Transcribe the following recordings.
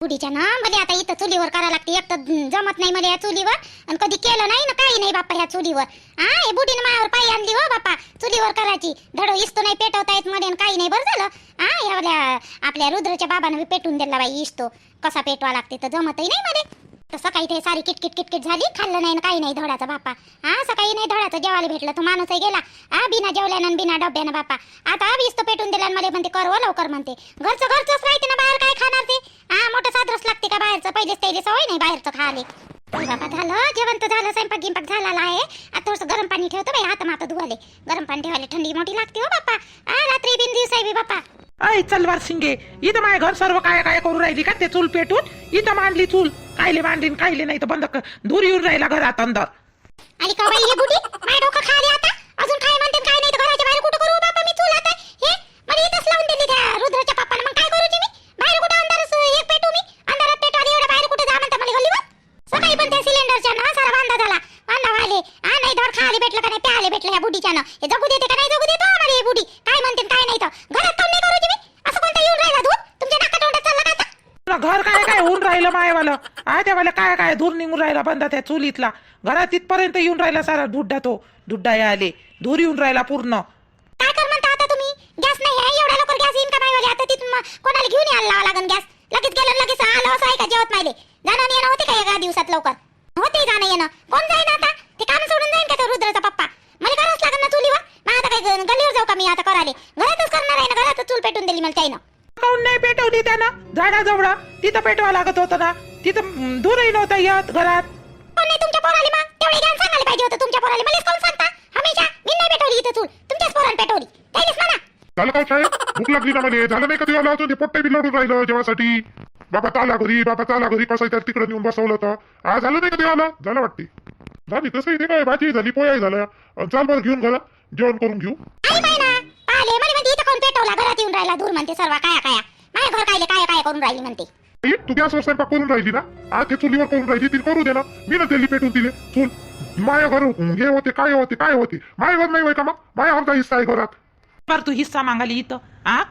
बुडीच्या ना मला आता इथं चुलीवर करायला लागते. एक तर जमत नाही मला या चुलीवर, आणि कधी केलं नाही ना काही नाही बाप्पा ह्या चुलीवर. हे बुडीने मायावर पायी आणली हो बाप्पा चुलीवर करायची. धडो इस्तो नाही पेटवता येत मध्ये, काही नाही. बरं झालं एवढ्या आपल्या रुद्रच्या बाबानं बी पेटून दिला बाई इस्तो. कसा पेटवा लागते तर जमतही नाही मला. तर सकाळी ते सारी किटकिट किटकिट झाली, खाल्लं नाही काही नाही धडाचा बाप्पा. सकाळी नाही धडाचं जेवायला भेटलं तो माणूसही गेला बिना जेवल्यानं बिना डब्यानं बाप्पा. आता इस्तो पेटून दिला मला म्हणते कर लवकर म्हणते. घरचं घरचंच राहते ना, बाहेर काय खाणार ते. मोठं सादरच लागते का बाहेरचं, पहिलेच त्याला सवय नाही बाहेरचं खाले. बाबा झालं जेवण तर झालं, स्वयंपाक गिंपाक झालेला आहे. आता थोडंसं गरम पाणी ठेवतो बाई, हात मात धुवाले. गरम पाणी ठेवाले, थंडी मोठी लागते हो बाप्पा. रात्री बिन दिवसाई बी बाप्पा. ऐ चलवार शिंगे, इथं माझ्या घर सर्व काय काय करू राहिली का? ते चूल पेटून इथं मांडली चूल. कायले मांडली कायले नाही तर बंद धूर येऊन राहिला घरात अंदर. आणि का बाई हे बुडी माझ्या डोकं खाली आता. अजून काय म्हणते काय नाही तर घराच्या बाहेर कुठं करू बाप्पा मी चूल आता. हे मला इथंच लावून दिली त्या रुद्रच्या पप्पानं. मग काय करूची मी? बाहेर कुठं अंधारच एक पेटू मी. अंधारात पेटवाली एवढ्या बाहेर कुठं जा म्हणता मला गल्लीवर. सकाळी पण त्या सिलेंडरच्या ना सारा बांधा झाला. बांधा वाले नाही धड खाली भेटलं का नाही प्याले भेटलं ह्या बुडीच्या ना. हे जगू देते का नाही जगू देतो आम्हाला हे बुडी. काय म्हणते काय नाही तर घरात काम नाही करूची मी. असं कोणतं येऊन राहिला दूध तुमच्या नाका तोंडात चालला का आता? घर काय काय होऊन राहिलं मायवालं. त्यावाला काय काय धूर निघून राहिला बंदा त्या चुलीतला. घरात तिथपर्यंत येऊन राहिला सारा दुड्डा. तो दुड्डा आले धूर येऊन राहिला पूर्ण. काय कर म्हणता आता तुम्ही? गॅस नाही आहे एवढ्या लवकर गॅस येईन का मायवाले? आता तिथून कोणाला घेऊन यायला लागन गॅस. लगेच गेलं लगेच आलं असं आहे का? जेवत मायले जाणं येणं होते का एका दिवसात लवकर? होते जाणं येणं. कोण जाईन आता? ते काम सोडून जाईन का तो रुद्रचा पप्पा? मला करावंच लागेल ना चुलीवर. मग आता काय गल्लीवर जाऊ का मी आता करायला? घरातच करणार आहे ना, घरातच चूल पेटून दिली मला त्यानं. काऊन नाही पेटवली त्यानं? झाडाजवळ तिथं पेटवा लागत होतं ना, तिथं धूरही नव्हता येत घरात. कोण नाही तुमच्या पोराले? मग तेवढे ज्ञान सांगायला पाहिजे होतं तुमच्या पोराले. मलाच कोण सांगता हमेशा? मी नाही पेटवली इथं चूल, तुमच्याच पोराने पेटवली. त्यानेच म्हणा. झालं काय साहेब? भूक लागली ना मला. झालं नाही का तुला ते पोट्टे बी लढून राहिलं जेवासाठी. बाबा चाला घरी, बाबा चाला घरी, कसं त्या तिकडे नेऊन बसवलं होतं. झालं नाही का देवाला? झालं वाटते. झाली कसं इथे काय भाजी झाली, पोळ्याही झाल्या. चाल बरं घेऊन घरा जेवण करून घेऊ. आई बाई ना पाहिले मला म्हणते इथं कोण पेटवला, घरात येऊन राहिला धूर म्हणते सर्व काय काय. माझ्या घर कायले काय काय करून राहिली म्हणते. तू गॅसवर स्वयंपाक करून राहिली ना, आज ते चुलीवर करून राहिली. ती करू दे ना, मी ना दिल्ली पेटून दिले चूल. माझ्या घर हे होते काय होते काय होते. माझ्या घर नाही होय का? मग माझ्या घरचा हिस्सा आहे घरात. बरं तू हिस्सा मागाली इथं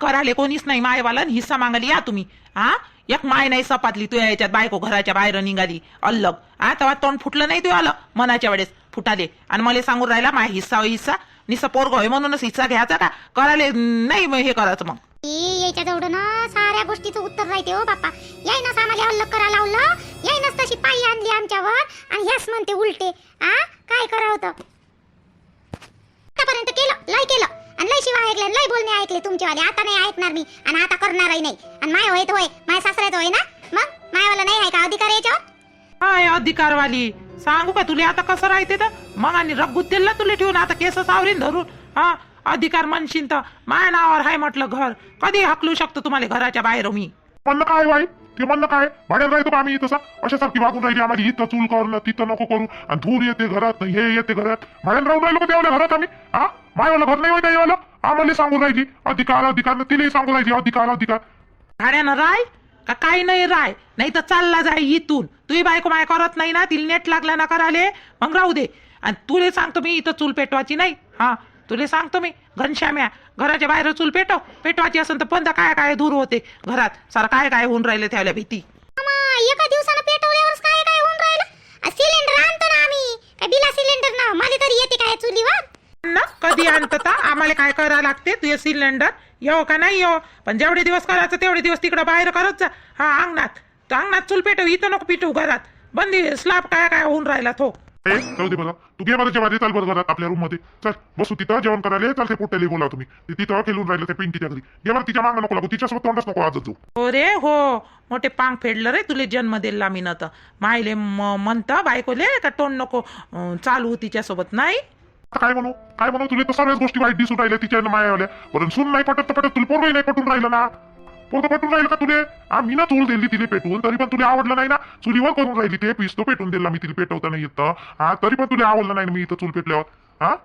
कराले कोणीच नाही मायवाला. हिस्सा मागाली या तुम्ही. एक माय नाही सपातली तू याच्यात. बायको घराच्या बाहेर निघाली अलग. तेव्हा तोंड फुटलं नाही तू आलं मनाच्या वेळेस फुटाले. आणि मला सांगून राहिला माय हिस्सा हिस्सा निस्सा पोरग होय म्हणूनच हिस्सा घ्यायचा का? कराले नाही हे करायचं. मग याच्या जवळ ना साऱ्या गोष्टीचं उत्तर राहते हो बाप्पा. यायनच आम्हाला अल्लग करा लावलं, यायनच तशी पायी आणली आमच्यावर, आणि ह्याच म्हणते उलटे. काय करावं होतं आतापर्यंत केलं लय केलं, आणि लय शिवाय ऐकले, लय बोलणे ऐकले तुमचेवाले. आता नाही ऐकणार मी, आणि आता करणारही नाही. आणि माय होय होय माय सासऱ्याचं होय ना, मग मायवाला नाही आहे का अधिकार याच्यावर? काय अधिकारवाली सांगू का तुला आता कसं राहते तर? मग आणि रगुत दिला तुला ठेवून आता केस सावरीन धरून. अधिकार म्हणशील तर माया नावावर हाय म्हटलं घर. कधी हकलू शकतो तुम्हाला घराच्या बाहेर मी? म्हणणं काय वाई ते म्हणणं काय? भाड्याला राहतो का आम्ही तसा? अशासारखी वागून राहिली आम्हाला. इथं चूल करू तिथं नको करू, आणि धूर येते घरात, हे येते घरात. भाड्याला राहून राहिलो का तेवढ्या घरात आम्ही? मायवाला घर नाही होय का येवाला? आम्हाला सांगून राहिली अधिकार अधिकार, तिलाही सांगून राहिली अधिकार अधिकार. भाड्यानं राय का काही नाही राय, नाही तर चालला जाय इथून. तुही बायको माय करत नाही ना, तिला नेट लागला ना कराले, मग राहू दे. आणि तुले सांगतो मी इथं चूल पेटवायची नाही. तुले सांगतो मी घनश्याम्या, घराच्या बाहेर चूल पेटवायची असेल तर पण काय काय धूर होते घरात. सारं काय काय होऊन राहिले त्याला भीती. एका दिवसानं पेटवल्यावरच काय काय होऊन राहिलं? सिलेंडर आणतो ना आम्ही, काय बिला सिलेंडर ना मला तरी येते काय चुलीवर ना? कधी आणतं आम्हाला काय करायला लागते तुझे सिलेंडर येऊ का नाही येऊ, पण जेवढे दिवस करायचं तेवढे दिवस तिकडं बाहेर करत जा. अंगणात चूल पेटव, इथं नको पेटवू घरात. बंदी स्लॅब काय काय होऊन राहिला तो. जाऊ दे बघा, तू घे मला जेवायला. चाल बरं घरात आपल्या रूम मध्ये चल, बसू तिथं जेवण करायला. चालते पोट्याला बोला तुम्ही. तिथं खेळून राहिलं त्या पिंकीच्या घरी. घे मला तिच्या मागं नको लागू, तिच्यासोबत तोंडच नको आजच जाऊ. हो रे हो, मोठे पांग फेडलं रे तुले जन्म दिला मी. न तर मायले म्हणतं बायकोले का तोंड नको चालू तिच्यासोबत. नाही काय म्हणू तुला तर सगळ्याच गोष्टी वाईट दिसून राहिल्या तिच्या मायावाल्या. बरं सून नाही पटत तर पटत, तुला पोरगही नाही पटून राहिलं ना. पोरगं पटून राहिलं का तुले? मी ना चूल दिली तिने पेटवून, तरी पण तुला आवडलं नाही ना. चुलीवर करून राहिली ते पिस्तो पेटून दिला मी तिला पेटवता नाही येतं. तरी पण तुला आवडलं नाही मी इथं चूल पेटल्यावर.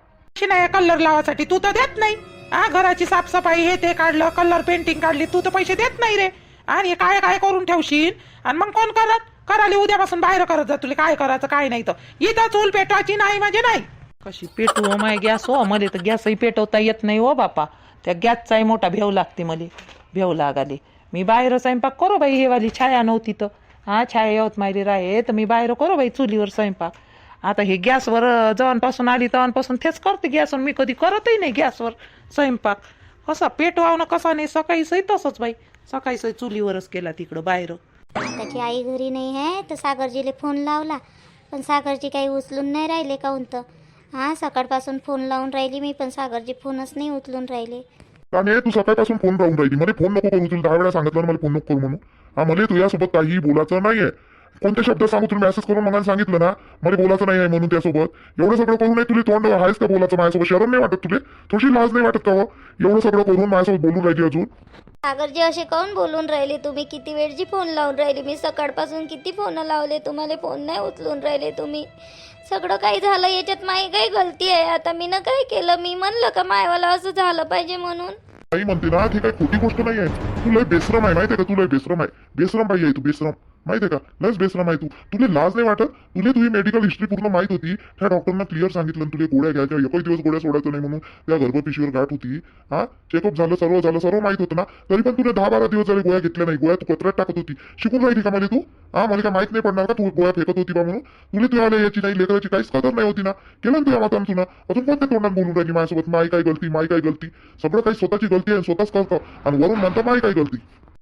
नाही कलर लावासाठी तू तर देत नाही. घराची साफसफाई हे ते काढलं, कलर पेंटिंग काढली, तू तर पैसे देत नाही रे. आणि काय काय करून ठेवशील, आणि मग कोण कराले उद्यापासून बाहेर करत जा. तुला काय करायचं काय नाही तर इथं चूल पेटवायची नाही म्हणजे नाही. कशी पेटू माय गॅस हो, मला तर गॅसही पेटवता येत नाही हो बापा. त्या गॅसचाही मोठा भेव लागते मला, भेव लागाले. मी बाहेर स्वयंपाक करू बाई, हे वाली छाया नव्हती तर. हा, छाया यवतमायली राहे तर मी बाहेर करू बाई चुलीवर स्वयंपाक. आता हे गॅसवर जेव्हापासून आली तेव्हापासून तेच करते गॅसवर. मी कधी करतही नाही गॅसवर स्वयंपाक. कसा पेटवावणं कसा नाही, सकाळी सही तसंच बाई, सकाळी सही चुलीवरच केला तिकडं बाहेर. त्याची आई घरी नाही आहे तर सागरजीले फोन लावला, पण सागरजी काही उचलून नाही राहिले काहून तर. हां, सकाळपासून फोन लावून राहिली मी, पण सागरजी फोनच नाही उचलून राहिले. आणि तू सकाळपासून फोन राहून राहिली, मला फोन नको करू. तुला 10 वेळा सांगितलं ना मला फोन नको करू म्हणून. हा, मला तुझ्यासोबत काहीही बोलायचं नाहीये. कोणते शब्द सांगू तुला मेसेज करून मला सांगितलं ना मला बोलायचं नाही आहे म्हणून त्यासोबत. एवढं सगळं करून नाही तुला तोंड आहेस का बोलायचं माझ्यासोबत? शरम नाही वाटत तुला? थोडीशी लाज नाही वाटत का हो? एवढं सगळं करून माझ्यासोबत बोलून राहिली अजून. सागरजी असे काऊन बोलून राहिले तुम्ही? किती वेळची फोन लावून राहिले मी, सकाळपासून किती फोन लावले तुम्हाला, फोन नाही उचलून राहिले तुम्ही. सगळं काही झालं याच्यात माझी काही गलती आहे. आता मी ना काय केलं? मी म्हणलं का मायवाला असं झालं पाहिजे म्हणून? काही म्हणते ना, ती काही खोटी गोष्ट नाही आहे. तुला बेश्रम आहे माहितीये का? तुला बेश्रम आहे, बेश्रम बाई आहे तू, बेश्रम माहितीये का? लस बेश्रम आहे तू. तुला लाज नाही वाटत? तुला तुझी मेडिकल हिस्ट्री पूर्ण माहित होती. त्या डॉक्टरना क्लिअर सांगितलं तुला गोळ्या घ्यायच्या, एकही दिवस गोळ्या सोडायचं नाही म्हणून. त्या गर्भपिशीवर गाठ होती. हा, चेकअप झालं, सर्व माहित होतं ना, तरी पण तुला 10-12 दिवस झाले गोळ्या घेतल्या नाही. गोळ्या तू कचऱ्यात टाकत होती. शिकून राहिली का मला तू? हा, मला काय माहित नाही पडणार का तू गोळ्या फेकत होती बा म्हणून? तुला तुझ्या याची नाही, लेकराची काहीच कदर नाही होती ना. केलं ना तुझ्या मातान तुला. अजून कोणत्या तोंडात बोलून राहिली माझ्यासोबत? माई काय गलती, माई काय गलती? सगळं काही स्वतःची गलती आहे, स्वतःच करतं आणि वरून म्हणता माई काय गलती.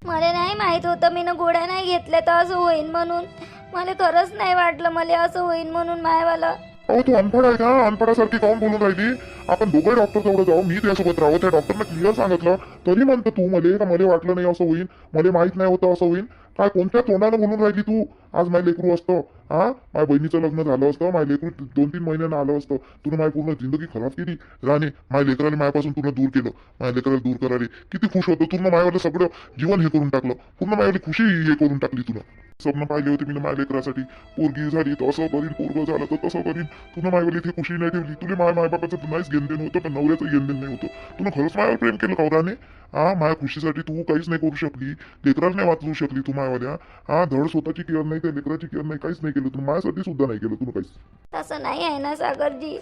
मला नाही माहित होतं मी ना गोळ्या नाही घेतल्या तर असं होईन म्हणून. मला खरंच नाही वाटलं मला असं होईन म्हणून मायवाला. अहो, तू अनपढ आहे का? अनपडासारखी काऊन बोलून राहिली? आपण दोघे डॉक्टर जवळ जाऊ, मी त्यासोबत राहू. त्या डॉक्टरनं क्लिअर सांगितलं तरी म्हणतं तू मला का मला वाटलं नाही असं होईल, मला माहित नाही होतं असं होईल. काय कोणत्या तोंडानं म्हणून राहिली तू? आज माझं लेकरू असतं, हा, माझ्या बहिणीचं लग्न झालं असतं, माझ्या लेकरू 2-3 महिन्यानं आलं असतं, तुला माझी पूर्ण जिंदगी खराब केली राणे. माझ्या लेकराला माझ्यापासून तुला दूर केलं. माझ्या लेकराला दूर करायला किती खुश होतो. तुला माझ्यावालं सगळं जीवन हे करून टाकलं. पूर्ण माझ्यावाली खुशी हे करून टाकली तुला. स्वप्न पाहिले होते मी माझ्या लेकरासाठी. पोरगी झाली तर असं करीन, पोरगं झालं तर तसं करीन. तुला माझ्यावाली इथे खुशी नाही ठेवली. तुला माझ्या मायबापाचं नाहीच घेणदेण होतं, पण नवऱ्याचं घेणदेण नाही होतं. तुला खरंच माझ्यावर प्रेम केलं का राणे? हा, माझ्या खुशीसाठी तू काहीच नाही करू शकली. लेकराला नाही वाचवू शकली तू माझ्यावाल्या. हा, धड स्वतःची केअर नाही, त्या लेकराची केअर नाही, काहीच नाही केलं तू माझ्यासाठी सुद्धा नाही केलं तुला काहीच. तसं नाही आहे ना सागरजी,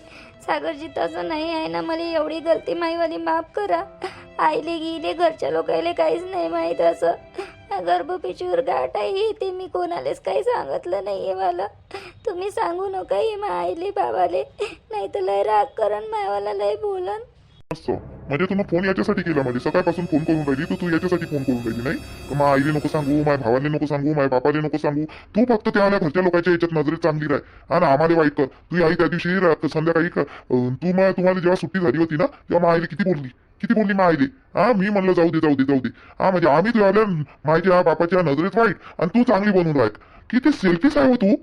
सागरजी तसं नाही आहे ना. मला एवढी गलती माईवाली माफ करा. आईले गेले, घरच्या लोकायले काहीच नाही माहीत. असं गर्भपिशवीवर गाठ आहे ते मी कोणालाच काही सांगितलं नाहीये मला. तुम्ही सांगू नका हे आईले बाबाले, नाही तर लय राग करण मायवाला, लय बोलन. असं म्हणजे तुला फोन याच्यासाठी केला? म्हणजे सकाळपासून फोन करून राहिली तर तू याच्यासाठी फोन करून राहिली नाही का? मग आईले नको सांगू, माझ्या भावाले नको सांगू, माझ्या बापाले नको सांगू. तू फक्त त्या घरच्या लोकांच्या याच्यात नजरेत चांगली राह आणि आम्हाला वाईट कर. तुझी आई त्या दिवशी संध्याकाळी तुम्हाला जेव्हा सुट्टी झाली होती ना तेव्हा मग आईले किती बोलली मग आईले. हा, मी म्हणलं जाऊ दे. हा, म्हणजे आम्ही तुझ्या माझ्या बापाच्या नजरेत वाईट आणि तू चांगली बनून राह. किती सेल्फिश आहे हो तू.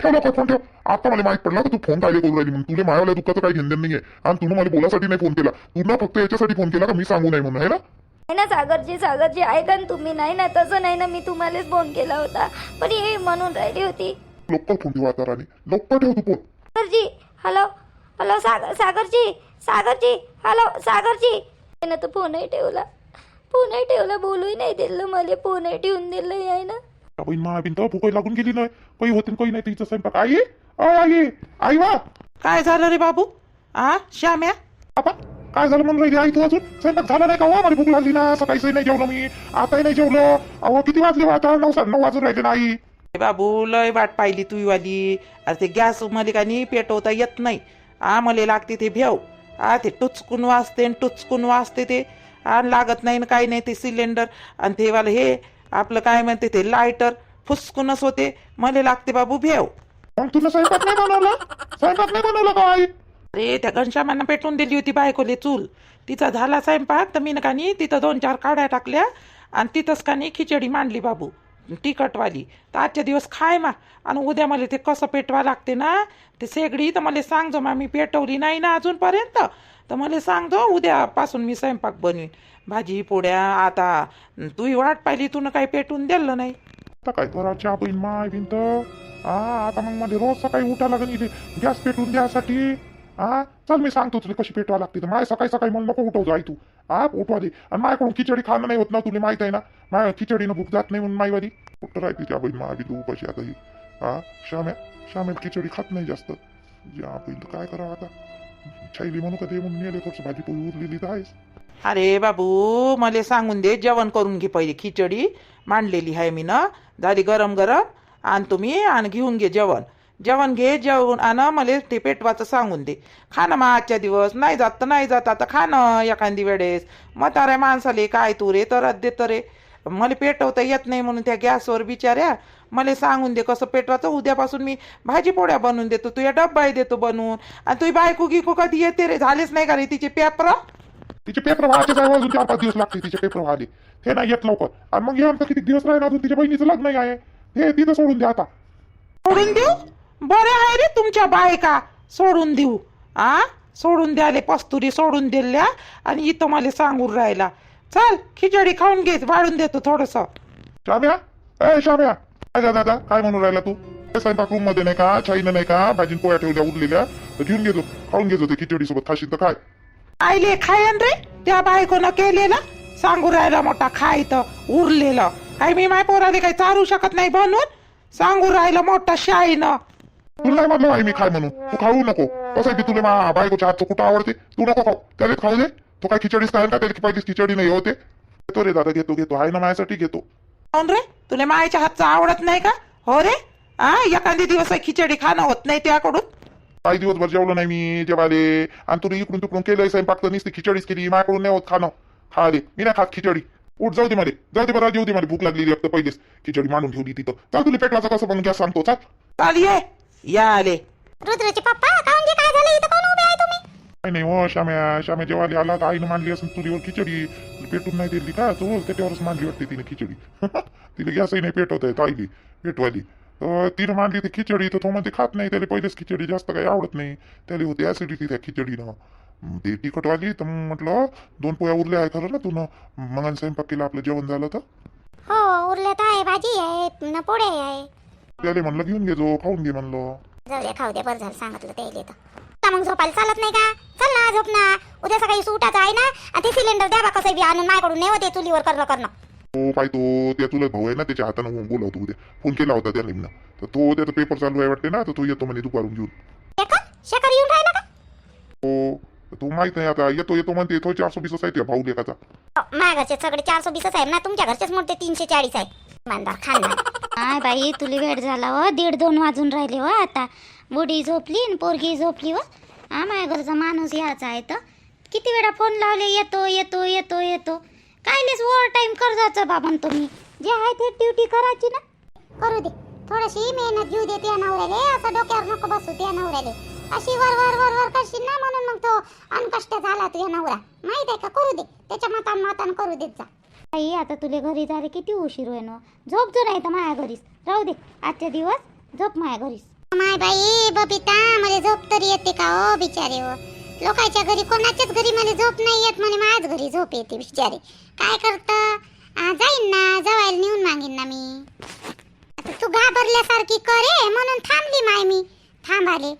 ठेव फोन ठेव. आता मला माहित पडला का तू फोन काय करून राहिली म्हणून. तुला मायावाल्या दुःखाचं काही घेणदेण नाहीये आणि तुला मला बोलासाठी नाही फोन केला. तुला फक्त याच्यासाठी फोन केला का मी सांगू नाही म्हणून, आहे ना? नाही ना सागरजी ऐका ना तुम्ही. नाही ना, तसं नाही ना, मी तुम्हालाच फोन केला होता, पण हे म्हणून राहिली होती. लवकर फोन ठेव आता राणी, लवकर ठेव तू फोन. सागरजी, हॅलो सागरजी, हॅलो सागरजी. ना तर फोनही ठेवला, बोलूही नाही दिलं मला, फोनही ठेवून दिलं आहे ना. बहीण मा बिन तर भूक लागून गेली नाही, काही होते काही नाही तिचं स्वयंपाक. आई वा, काय झालं रे बाबू? हा, श्याम्या, आपण काय झालं म्हणून राहिली आई? तू अजून स्वयंपाक झाला नाही का? हो, मला भूक लागली ना, सकाळी नाही जेवलो मी, आताही नाही जेवलो. अहो, किती वाजले आता? 9 वाजून राहिले ना आई. बाबू लय वाट पाहिली तू वाली. अरे ते गॅस मला का नाही पेटवता येत नाही. मला लागते ते भेव. ते टुचकून वाजते ते. लागत नाही ना काही नाही ते सिलेंडर आणि ते वाला हे आपलं काय म्हणते ते लायटर फुसकूनच होते. मला लागते बाबू भेव. मग तुला स्वयंपाक नाही बनवला का आई? अरे त्या घनश्यामांना पेटवून दिली होती बायकोले चूल. तिचा झाला स्वयंपाक तर मी का नाही तिथं 2-4 काड्या टाकल्या आणि तिथंच का नाही खिचडी मांडली बाबू तिखटवाली. तर आजच्या दिवस खाय मा आणि उद्या मला ते कसं पेटवा लागते ना ते शेगडी तर मला सांगजो मा. मी पेटवली नाही ना अजूनपर्यंत, तर मला सांगजो उद्यापासून मी स्वयंपाक बनवीन. भाजी पोळ्या आता तू वाट पाहिली, तू काही पेटवून दिलं नाही. आता काय करायच्या बहीण माय भिंत. आता मग मला रोज सकाळी उठा लागेल गॅस पेटवून द्यासाठी. चल मी सांगतो तुला कशी पेटवा लागते. तर माय सकाळी मला नको उठवतो आई तू. उठवा दे. आणि माझ्याकडून खिचडी खाणं नाही होत ना, तुला माहित आहे ना. माझ्या खिचडीनं भूक जात नाही म्हणून माईवादी कुठं राहते त्या बहीण मा बी तू उपाशी आता ही. श्याम्या खिचडी खात नाही जास्त. या बहीण काय करावं आता? छैली म्हणू का ते म्हणून नेले थोडंसं भाजी पोळी उरलेली तर आहेस. अरे बाबू मला सांगून दे, जेवण करून घे पहिले. खिचडी मांडलेली आहे मी ना, झाली गरम गरम. आण तुम्ही आणि घेऊन घे जेवण. जेवण घे, जेवण आण. मला ते पेटवाचं सांगून दे. खा ना मग आजच्या दिवस. नाही जात तर नाही जात, आता खा ना एखादी वेळेस. म्हाताऱ्या माणसाले काय तू रे तर देत रे. मला पेटवता येत नाही म्हणून त्या गॅसवर बिचाऱ्या मला सांगून दे कसं पेटवायचं. उद्यापासून मी भाजी पोळ्या बनवून देतो, तुझ्या डब्बाही देतो बनवून. आणि तुझी बायको गिको कधी येते रे? झालेच नाही का रे तिचे पेपर? तिचे पेपर व्हायचे काय अजून 4-5 दिवस लागते तिचे पेपर व्हायले. ते नाही येत लवकर. आणि मग हे आमचं किती दिवस राहील अजून, तिच्या बहिणीचं लग्न आहे. हे तिथं सोडून द्या आता. सोडून देऊ? बरे आहे रे तुमच्या बायका सोडून देऊ. सोडून द्याले पस्तुरी सोडून दिल्या आणि इथं मला सांगून राहिला. चल खिचडी खाऊन घे, वाढून देतो थोडस. श्याम्या, ए श्याम्या, काय ग दादा काय म्हणून राहिला तू? स्वयंपाक रूम मध्ये नाही का चाईनं नाही का भाजी पोळ्या ठेवल्या उरलेल्या, तर घेऊन घेतो, खाऊन घेतो ते खिचडी सोबत. खाशील तर काय? आईले खायन रे त्या बायकोनं केलेलं. सांगू राहिला मोठा खाय तर उरलेलं. काय मी माय पोराले काही चारू शकत नाही बनवून? सांगू राहिलं मोठा शाईनं. तुला नाही म्हणलं आई मी खाय म्हणून, तू खाऊ नको. कसं आहे की तुला बायकोच्या हातचं कुठं आवडते, तू नको खाऊ. त्याला खाऊ दे. तो काय खिचडीच खायला का? त्याला पहिलीच खिचडी नाही होते. घेतो रे दादा, घेतो आहे ना माझ्यासाठी घेतो. कोण रे? तुला मायच्या हातचं आवडत नाही का? हो रे. एखादी दिवस खिचडी खाणं होत नाही त्याकडून. काही दिवसभर जेवलं नाही मी जेवाले. आणि तुला इकडून तिकडून केलंय स्वयंपाक तर नुसती खिचडीच केली. माझ्याकडून नाही होत खाणं. खा दे, मी नाही खात खिचडी. उठ, जाऊ दे मध्ये, जाऊ दे बरं, जेऊ दे. मला भूक लागलेली फक्त पहिलेच खिचडी मांडून ठेवली तिथं. चाल तुला पेटवायचं कसं बनून गॅस सांगतो. चाल चाल ये या आले. रुद्रचे पप्पा काऊन जे काय झालं इथं कोण उभे आहे तुम्ही? काही नाही हो श्याम्या जेवायला आला तर आईनं मांडली असून चुलीवर खिचडी. पेटून नाही दिली का चोल, त्याच्यावरच मांडली वाटते तिने खिचडी. तिला गॅसही नाही पेटवता येत आईली पेटवायली. तर तिनं मांडली ती खिचडी, तर तो म्हणते खात नाही. त्याला पहिलेच खिचडी जास्त काही आवडत नाही. त्याला होते ऍसिडिटी त्या खिचडीनं. ते तिखटवाली. तर मग म्हटलं 2 पोळ्या उरल्या आहे खरं ना तुनं. मग स्वयंपाक केला, आपलं जेवण झालं तर. हो उरल्यात आहे, भाजी आहे, पोळे आहे. त्याला म्हणलं घेऊन घे जो, खाऊन घे म्हणलं. जाऊ द्या, खाऊ द्या, बरं झालं सांगितलं त्याला. तर मग झोपायला चालत नाही का? चल ना झोप ना. उद्या सकाळी सुटायचं आहे ना. आणि ते सिलेंडर द्या बा कसं बी आणून. माझ्याकडून नाही होते चुलीवर करणं. तो पाय तो त्या तुला भाऊ आहे ना, त्याच्या हातानं बोलावतो उद्या. फोन केला होता त्या निम्न. तर तो त्याचा पेपर चालू आहे वाटते ना, तर तो येतो म्हणे दुपारून घेऊन. शेखर येऊन राहिला का? हो तो माहित नाही आता. येतो म्हणते. तो 420 आहे त्या भाऊ लेखाचा. माझ्या घरचे सगळे 420 आहे ना. तुमच्या घरचेच मोठे 340 आहे. मानदार खानदार. काय बाई तुला वेळ झाला हो. 1:30-2 वाजून राहिले हो. आता बुडी झोपली आणि पोरगी झोपली हो. माझ्या घरचा माणूस यायचा आहे तर किती वेळा फोन लावले, येतो येतो येतो येतो. कायलेच ओव्हर टाईम करजायचं बाबा तुम्ही. जे आहे ते ड्युटी करायची ना. करू दे, थोडीशी मेहनत घेऊ दे त्या नवऱ्याले. असं डोक्यावर नको बसू त्या नवऱ्याले. अशी वर करशील ना, म्हणून मग तो अनकष्ट झाला तुझ्या नवरा. माहित आहे का? करू दे, त्याच्या मतान करू देत जा. आई आता तुला घरी जायला किती उशीर होईल. झोप जो नाही तर माझ्या घरीच राहू दे. आजच्या दिवस झोप माझ्या घरीच. माय बाई बबिता, मला झोप तरी येते का हो बिचारे हो? लोकांच्या घरी, कोणाच्याच घरी मला झोप नाही येत, म्हणे माझ्याच घरी झोप येते बिचारे. काय करतं? जाईन ना, जवायला नेऊन मागीन ना मी. आता तू घाबरल्यासारखी करे म्हणून थांबली माय मी. थांबाले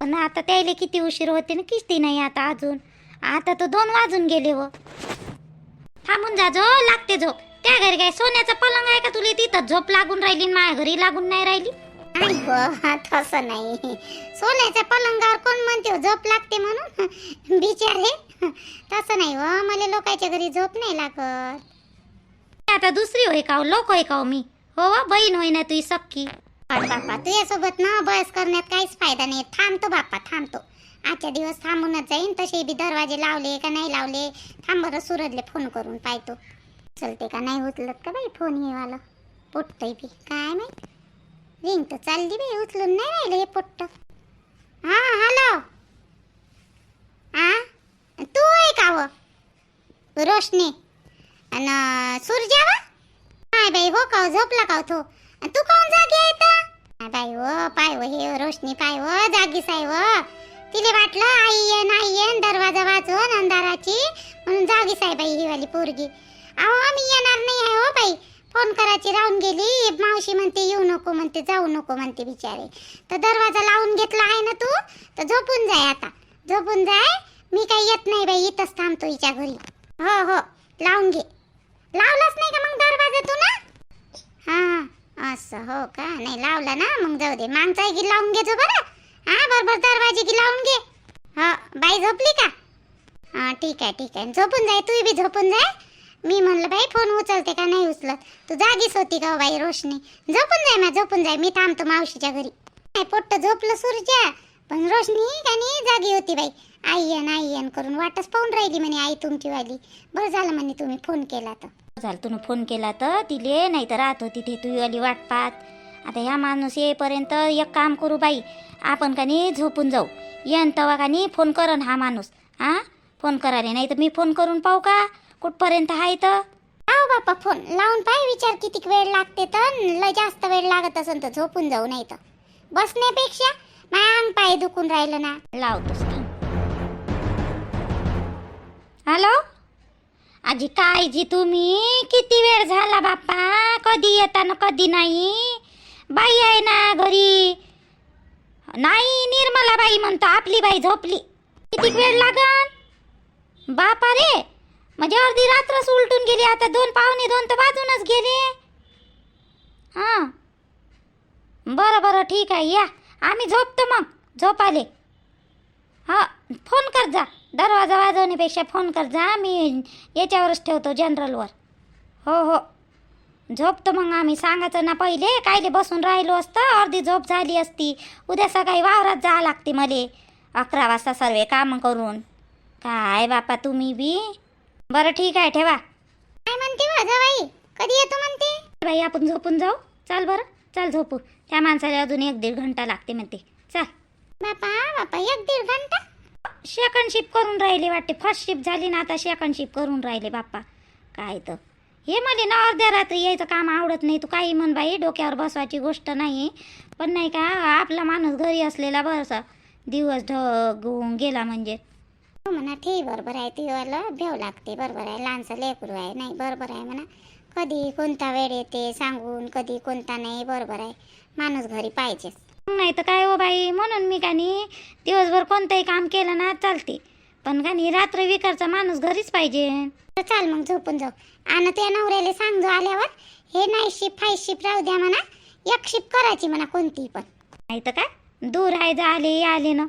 पण आता त्याला किती उशीर होते ना. किस्ती नाही आता अजून. आता तर 2 वाजून गेले हो. थांबून जा, जो लागते झोप. त्या घरी काय सोन्याचा पलंग आहे का तुला? तिथं झोप लागून राहिली, माझ्या घरी लागून नाही राहिली. नाही हो, तसं नाही. सोन्याच्या पलंगावर कोण म्हणते झोप लागते म्हणून बिचारे. तसं नाही हो, मला लोकांच्या घरी झोप नाही लागत. आता दुसरी होय का लोक होय का मी? हो बहीण होय ना तुझी सक्की. बाप्पा तुझ्यासोबत ना बस करण्यात काहीच फायदा नाही. थांबतो बाप्पा, थांबतो. आजच्या दिवस थांबूनच जाईन. तसे बी दरवाजे लावले का नाही लावले. थांब बरं, सूरजले फोन करून पाहतो चलते का नाही. उचलत का बाई फोन हे वाला? पोट्टय बी काय माहित. रिंग तर चालली बाई, उचलून नाही राहिलं हे पोट्ट. हॅलो. तू आहे का व? रोशनी आणि सूर्या? काय बाई हो का? झोपला का तो? तू कोण जागी आहे तर? बाई हो, पाय हो हे रोशनी, पाय हो जागीच आहे हो. तिला वाटलं आई ये नाही ये, दरवाजा वाजवून अंधाराची म्हणून जागीच आहे बाई ही वाली पोरगी. अहो आम्ही येणार नाही आहे हो बाई. फोन करायची राहून गेली. मावशी म्हणते येऊ नको म्हणते, जाऊ नको म्हणते बिचारे. तर दरवाजा लावून घेतला आहे ना तू, तर झोपून जाय आता, झोपून जाय. मी काही येत नाही बाई, इथंच थांबतो हिच्या घरी. हो लावून घे. लावलाच नाही का मग दरवाजा तू ना? असं हो का? नाही लावला ना, मग जाऊ दे. मागचा गी लावून घे जो बरं. बरोबर दरवाजे गी लावून घे. बाई झोपली का? हा ठीक आहे झोपून जाय, तू बी झोपून जाय. मी म्हणलं बाई फोन उचलते का नाही उचलत, तू जागीच होती का हो बाई रोशनी. झोपून जाय मी थांबतो मावशीच्या घरी. नाही पोट्ट झोपलं सूर्या, पण रोशनी का नाही जागी होती बाई. आई येन करून वाटच पाहून राहिली म्हणे आई तुमची वाली. बरं झालं म्हणे तुम्ही फोन केला तर. झालं तू फोन केला तर तिले, नाही तर राहत होती ती तुझी वाली वाट पाहत. आता ह्या माणूस येईपर्यंत एक काम करू बाई, आपण का नाही झोपून जाऊ. येन तवा का नाही फोन करन हा माणूस. हा फोन करायला, नाही तर मी फोन करून पाहू का कुठपर्यंत आहे तर. लाव बापा फोन लावून पाय, विचार किती वेळ लागते. तर लय जास्त वेळ लागत असेल तर झोपून जाऊ, नाही तर बसण्यापेक्षा माझ्या अंग पाय दुखून राहिलं ना. लावतोस. हॅलो आजी, काय जी तुम्ही, किती वेळ झाला बाप्पा, कधी येता ना कधी नाही. बाई आहे ना घरी. नाही निर्मला बाई म्हणतो, आपली बाई झोपली. किती वेळ लागन बापा रे, म्हणजे अर्धी रात्रच उलटून गेली. आता 2 पावणे 2 तर वाजूनच गेले. हां बरं ठीक आहे, या आम्ही झोपतो मग. झोपाले हां फोन कर जा, दरवाजा वाजवण्यापेक्षा फोन कर जा. मी याच्यावरच ठेवतो जनरलवर. हो झोपतो मग आम्ही. सांगायचं ना पहिले, कायले बसून राहिलो असतं, अर्धी झोप झाली असती. उद्या सकाळी वावरात जावं लागते मले 11 वाजता सर्व कामं करून. काय बापा तुम्ही बी. बरं ठीक आहे ठेवा. काय म्हणते वाजाबाई, कधी येतो म्हणते बाई आपण झोपून जाऊ. चल बरं चल झोपू. त्या माणसाला अजून 1-1.5 घंटा लागते म्हणते. चल बापा 1-1.5 घंटा. सेकंड शिफ्ट करून राहिले वाटते. फर्स्ट शिफ्ट झाली ना, आता सेकंड शिफ्ट करून राहिले बाप्पा. काय तर हे मला ना अर्ध्या रात्री यायचं काम आवडत नाही. तू काही म्हण बाई, डोक्यावर बसवायची गोष्ट नाही. पण नाही का आपला माणूस घरी असलेला बरसा दिवस ढगून गेला म्हणजे. हो म्हणा, ठीक बरोबर आहे. तिला भेव लागते, बरोबर आहे. लहानसं लेकरू आहे, नाही बरोबर आहे म्हणा. कधी कोणता वेळ येते सांगून, कधी कोणता नाही, बरोबर आहे. माणूस घरी पाहिजेच. नाही तर काय हो बाई, म्हणून मी का नाही दिवसभर कोणतंही काम केलं ना चालते, पण का नाही रात्र विकारचा माणूस घरीच पाहिजे. तर चाल मग झोपून जाऊ. आणि त्या नवऱ्याला सांगजो आल्यावर, हे नाईट शिफ्ट 5 शिफ्ट राहू द्या म्हणा, 1 शिफ्ट करायची म्हणा कोणती पण. नाही तर काय दूर आहे, आले ना